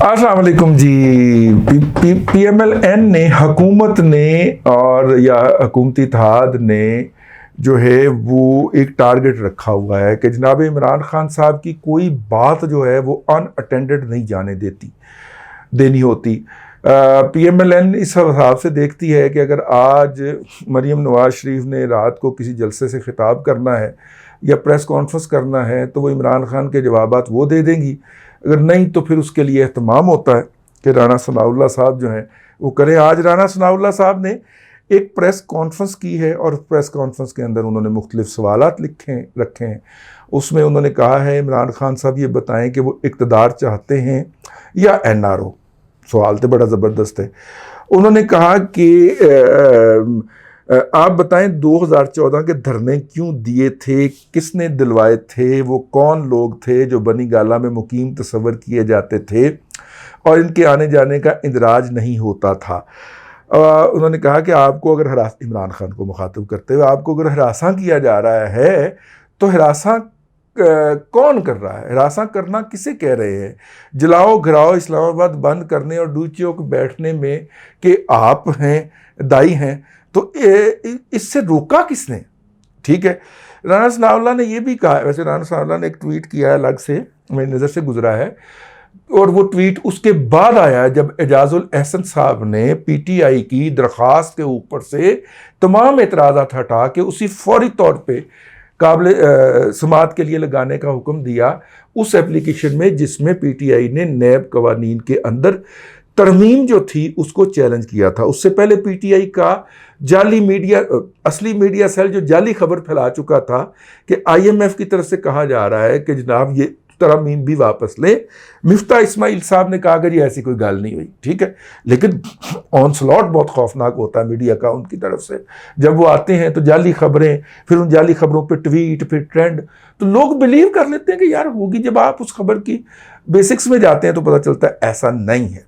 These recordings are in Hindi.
अस्सलाम वालेकुम जी। PMLN ने, हुकूमत ने और या हुकूमती इत्तेहाद ने जो है वो एक टारगेट रखा हुआ है कि जनाब इमरान खान साहब की कोई बात जो है वो अनअटेंडेड नहीं जाने देनी होती। PMLN इस हिसाब से देखती है कि अगर आज मरीम नवाज शरीफ ने रात को किसी जलसे से खिताब करना है या प्रेस कॉन्फ्रेंस करना है तो वो इमरान खान के जवाबात वो दे देंगी, अगर नहीं तो फिर उसके लिए एहतमाम होता है कि राना सनाउल्लाह साहब जो हैं वो करें। आज राना सनाउल्लाह साहब ने एक प्रेस कॉन्फ्रेंस की है और प्रेस कॉन्फ्रेंस के अंदर उन्होंने मुख्तलिफ सवालात रखे हैं। उसमें उन्होंने कहा है इमरान खान साहब ये बताएं कि वो इक़्तिदार चाहते हैं या NRO। सवाल तो बड़ा ज़बरदस्त है। उन्होंने कहा कि आप बताएं 2014 के धरने क्यों दिए थे, किसने दिलवाए थे, वो कौन लोग थे जो बनी गाला में मुकीम तस्वर किए जाते थे और इनके आने जाने का इंदराज नहीं होता था। उन्होंने कहा कि आपको अगर इमरान खान को मुखातिब करते हुए आपको अगर हरासा किया जा रहा है तो हरासा कौन कर रहा है, हरासा करना किसे कह रहे हैं? जलाओ घिराओ इस्लामाबाद बंद करने और डू चौक बैठने में कि आप हैं दाई हैं, तो इससे रोका किसने? ठीक है। राना सनाउल्लाह ने यह भी कहा, वैसे राना सनाउल्लाह ने एक ट्वीट किया है अलग से, मेरी नज़र से गुजरा है, और वो ट्वीट उसके बाद आया जब एजाजुल एहसन साहब ने PTI की दरख्वास्त के ऊपर से तमाम एतराज़ात हटा के उसी फौरी तौर पे काबिल समात के लिए लगाने का हुक्म दिया उस एप्लीकेशन में जिसमें PTI ने नैब कवानीन के अंदर तरमीम जो थी उसको चैलेंज किया था। उससे पहले PTI का जाली मीडिया, असली मीडिया सेल जो जाली खबर फैला चुका था कि IMF की तरफ से कहा जा रहा है कि जनाब ये तरमीम भी वापस ले। मिफ्ता इस्माइल साहब ने कहा कि जी ऐसी कोई गल नहीं हुई, ठीक है, लेकिन ऑनस्लॉट बहुत खौफनाक होता है मीडिया का उनकी तरफ से। जब वो आते हैं तो जाली खबरें, फिर उन जाली खबरों पे ट्वीट, फिर ट्रेंड, तो लोग बिलीव कर लेते हैं कि यार होगी। जब आप उस खबर की बेसिक्स में जाते हैं तो पता चलता है ऐसा नहीं है।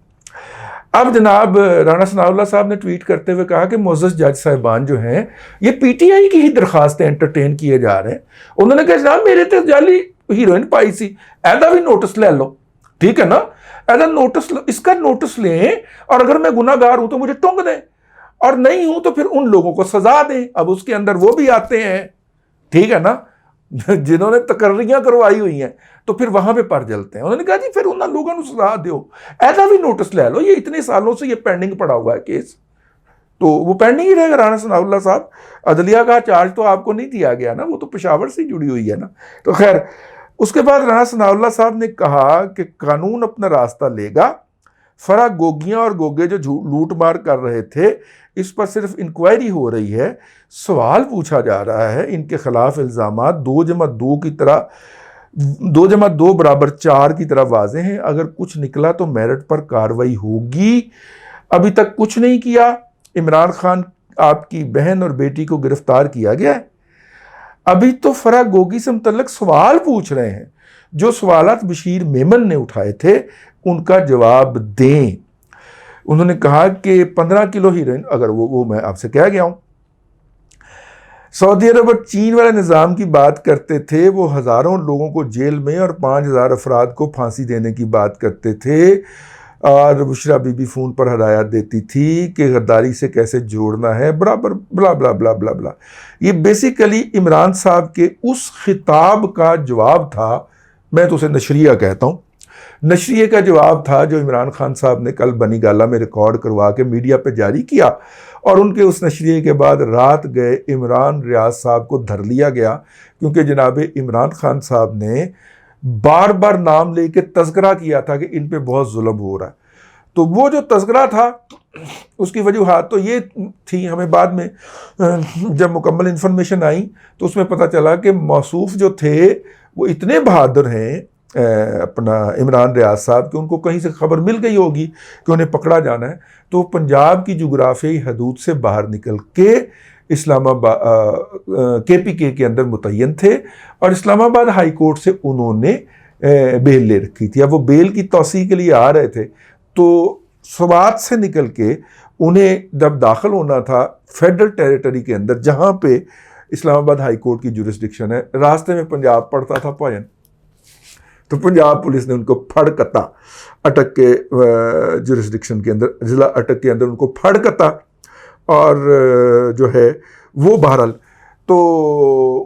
अब जनाब राना सनाउल्लाह साहब ने ट्वीट करते हुए कहा कि मोअज़्ज़ज़ जज साहिबान जो हैं ये PTI की ही दरखास्तें एंटरटेन किए जा रहे हैं। उन्होंने कहा जनाब मेरे तो जाली हीरोइन पाई सी, ऐदा भी नोटिस ले लो, ठीक है ना, ऐदा नोटिस, इसका नोटिस लें और अगर मैं गुनाहगार हूं तो मुझे टोंक दें और नहीं हूं तो फिर उन लोगों को सजा दें। अब उसके अंदर वो भी आते हैं, ठीक है ना, जिन्होंने तकर्रियां करवाई हुई हैं, तो फिर वहां पे पर जलते हैं। उन्होंने कहा जी फिर उन लोगों को सजा दो, ऐदा भी नोटिस ले लो, ये इतने सालों से ये पेंडिंग पड़ा हुआ है केस, तो वो पेंडिंग ही रहेगा। राना सनाउल्लाह साहब, अदलिया का चार्ज तो आपको नहीं दिया गया ना, वो तो पेशावर से जुड़ी हुई है ना। तो खैर उसके बाद राना सनाउल्लाह साहब ने कहा कि कानून अपना रास्ता लेगा, फरा गोगियां और गोगे जो लूट मार कर रहे थे इस पर सिर्फ इंक्वायरी हो रही है, सवाल पूछा जा रहा है, इनके खिलाफ इल्ज़ामात 2+2 की तरह 2+2 बराबर 4 की तरह वाज़ेह हैं। अगर कुछ निकला तो मेरिट पर कार्रवाई होगी। अभी तक कुछ नहीं किया। इमरान खान आपकी बहन और बेटी को गिरफ्तार किया गया है, अभी तो फरा गोगी से मुतल्लिक सवाल पूछ रहे हैं। जो सवालात बशीर मेमन ने उठाए थे उनका जवाब दें। उन्होंने कहा कि 15 किलो हीरोइन, अगर वो मैं आपसे कह गया हूं, सऊदी अरब और चीन वाले निज़ाम की बात करते थे, वो हज़ारों लोगों को जेल में और 5000 अफराद को फांसी देने की बात करते थे और बुशरा बीबी फ़ोन पर हदायत देती थी कि गद्दारी से कैसे जोड़ना है, बराबर ब्ला ब्ला ब्ला ब्ला ब्ला। ये बेसिकली इमरान साहब के उस खिताब का जवाब था, मैं तो उसे नशरिया कहता हूँ, नशरिए का जवाब था जो इमरान खान साहब ने कल बनी गाला में रिकॉर्ड करवा के मीडिया पे जारी किया। और उनके उस नशरिए के बाद रात गए इमरान रियाज साहब को धर लिया गया, क्योंकि जनाब इमरान खान साहब ने बार बार नाम लेके तज़किरा किया था कि इन पे बहुत जुल्म हो रहा है। तो वो जो तज़किरा था उसकी वजूहात तो ये थी, हमें बाद में जब मुकम्मल इन्फॉर्मेशन आई तो उसमें पता चला कि मौसूफ जो थे वो इतने बहादुर हैं अपना इमरान रियाज साहब कि उनको कहीं से खबर मिल गई होगी कि उन्हें पकड़ा जाना है, तो पंजाब की जोग्राफियाई हदूद से बाहर निकल के इस्लामाबाद KPK के अंदर मुतय्यन थे और इस्लामाबाद हाई कोर्ट से उन्होंने बेल ले रखी थी। अब वो बेल की तौसी के लिए आ रहे थे तो स्वात से निकल के उन्हें जब दाखिल होना था फेडरल टेरिटरी के अंदर जहाँ पे इस्लामाबाद हाई कोर्ट की जुरिस्डिक्शन है, रास्ते में पंजाब पड़ता था भजन, तो पंजाब पुलिस ने उनको फड़कता अटक के जुरिस्डिक्शन के अंदर, ज़िला अटक के अंदर उनको फड़कता और जो है वो बहरहाल तो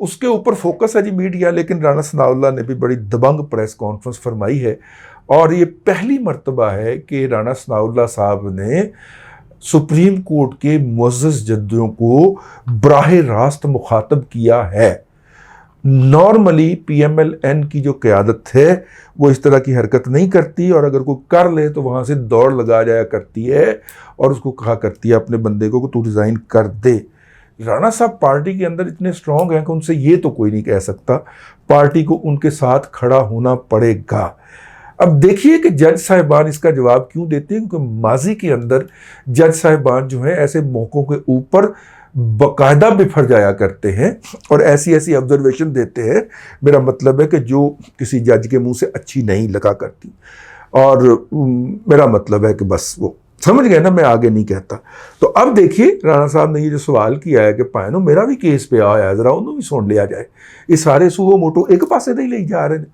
उसके ऊपर फोकस है जी मीडिया। लेकिन राणा सनाउल्लाह ने भी बड़ी दबंग प्रेस कॉन्फ्रेंस फरमाई है और ये पहली मर्तबा है कि राणा सनाउल्लाह साहब ने सुप्रीम कोर्ट के मुअज़्ज़ज़ जजों को बराह रास्त मुखातब किया है। नॉर्मली PMLN की जो क़यादत है वो इस तरह की हरकत नहीं करती और अगर कोई कर ले तो वहाँ से दौड़ लगा जाया करती है और उसको कहा करती है अपने बंदे को तू रिज़ाइन कर दे। राणा साहब पार्टी के अंदर इतने स्ट्रॉन्ग हैं कि उनसे ये तो कोई नहीं कह सकता, पार्टी को उनके साथ खड़ा होना पड़ेगा। अब देखिए कि जज साहिबान इसका जवाब क्यों देते हैं, क्योंकि माजी के अंदर जज साहिबान जो हैं ऐसे मौक़ों के ऊपर बाकायदा बिफर जाया करते हैं और ऐसी ऐसी ऑब्जर्वेशन देते हैं, मेरा मतलब है कि जो किसी जज के मुंह से अच्छी नहीं लगा करती। और मेरा मतलब है कि बस वो समझ गए ना, मैं आगे नहीं कहता। तो अब देखिए राणा साहब ने ये जो सवाल किया है कि भाइयों मेरा भी केस पे आया है, ज़रा उन्होंने भी सुन लिया जाए, ये सारे सूहो मोटो एक पासे नहीं ले जा रहे हैं।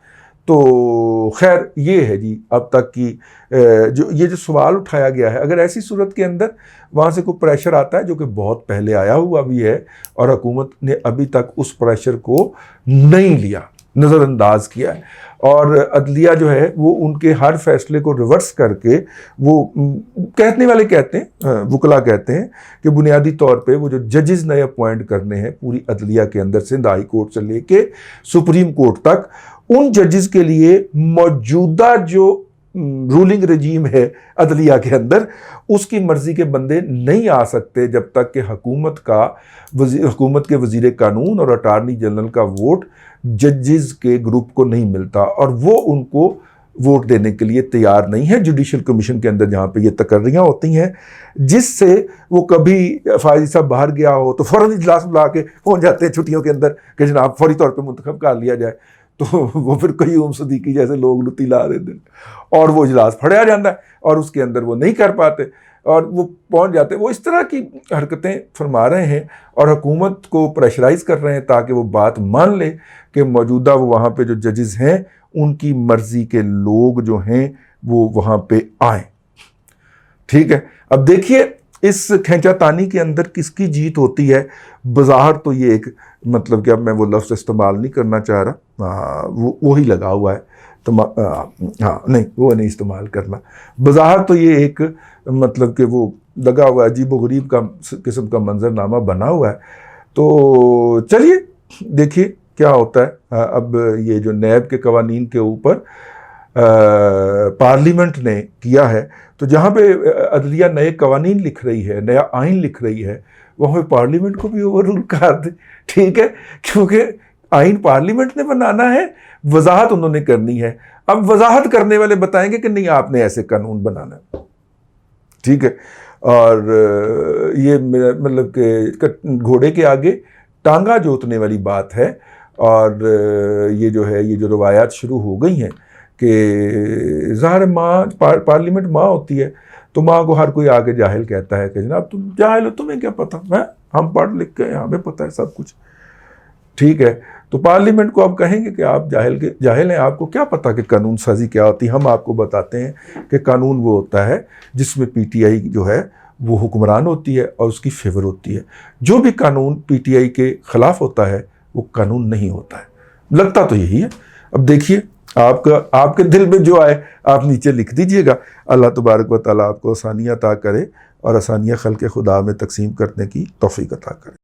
तो खैर ये है जी अब तक की जो सवाल उठाया गया है। अगर ऐसी सूरत के अंदर वहाँ से कोई प्रेशर आता है जो कि बहुत पहले आया हुआ भी है और हुकूमत ने अभी तक उस प्रेशर को नहीं लिया, नज़रअंदाज किया है और अदलिया जो है वो उनके हर फैसले को रिवर्स करके वो कहने वाले कहते हैं, वकला कहते हैं कि बुनियादी तौर पे वो जो जजेस नए अपॉइंट करने हैं पूरी अदलिया के अंदर से हाई कोर्ट से लेके सुप्रीम कोर्ट तक, उन जजेस के लिए मौजूदा जो रूलिंग रजीम है अदलिया के अंदर उसकी मर्जी के बंदे नहीं आ सकते जब तक कि हुकूमत के वजीर कानून और अटारनी जनरल का वोट जजेस के ग्रुप को नहीं मिलता और वो उनको वोट देने के लिए तैयार नहीं है। जुडिशल कमीशन के अंदर जहाँ पे ये तकर्रियाँ होती हैं जिससे वो कभी फायदी साहब बाहर गया हो तो फ़ौरन इजलास बुला के पहुँच जाते हैं छुट्टियों के अंदर कि जनाब फौरी तौर पर मुंतखब कर लिया जाए, तो वो फिर कयूम सदीकी जैसे लोग लुत्ती ला देते हैं और वो इजलास फड़या जाता है और उसके अंदर वो नहीं कर पाते और वो पहुंच जाते। वो इस तरह की हरकतें फरमा रहे हैं और हुकूमत को प्रेशराइज़ कर रहे हैं ताकि वो बात मान ले कि मौजूदा वो वहाँ पे जो जजेस हैं उनकी मर्ज़ी के लोग जो हैं वो वहाँ पे आए। ठीक है, अब देखिए इस खींचातानी के अंदर किसकी जीत होती है। बज़ाहिर तो ये एक मतलब कि अब मैं वो लफ्ज़ इस्तेमाल नहीं करना चाह रहा, वो ही लगा हुआ है तो हाँ नहीं वो नहीं इस्तेमाल करना। बज़ाहिर तो ये एक मतलब कि वो लगा हुआ है अजीब व गरीब का किस्म का मंजरनामा बना हुआ है। तो चलिए देखिए क्या होता है। अब ये जो नैब के कवानीन के ऊपर पार्लियामेंट ने किया है, तो जहाँ पे अदलिया नए कवानीन लिख रही है, नया आइन लिख रही है, वहाँ पे पार्लियामेंट को भी ओवर रूल कर दे। ठीक है, क्योंकि आइन पार्लियामेंट ने बनाना है, वजाहत उन्होंने करनी है। अब वजाहत करने वाले बताएंगे कि नहीं आपने ऐसे कानून बनाना है। ठीक है, और ये मतलब कि घोड़े के आगे टांगा जोतने वाली बात है। और ये जो है ये जो रवायात शुरू हो गई हैं कि ज़ाहिर माँ पार्लियामेंट माँ होती है, तो माँ को हर कोई आके जाहिल कहता है कि जनाब तुम जाहिल हो, तुम्हें क्या पता, मैं हम पढ़ लिख के हमें पता है सब कुछ। ठीक है, तो पार्लियामेंट को आप कहेंगे कि आप जाहिल हैं, आपको क्या पता कि कानून साजी क्या होती है। हम आपको बताते हैं कि कानून वो होता है जिसमें PTI जो है वो हुक्मरान होती है और उसकी फेवर होती है। जो भी कानून PTI के ख़िलाफ़ होता है वो कानून नहीं होता है। लगता तो यही है। अब देखिए आपके दिल में जो आए आप नीचे लिख दीजिएगा। अल्लाह तबारक व तआला आपको आसानियाँ अता करे और आसानियाँ खल्क़ खुदा में तकसीम करने की तौफ़ीक़ अता करे।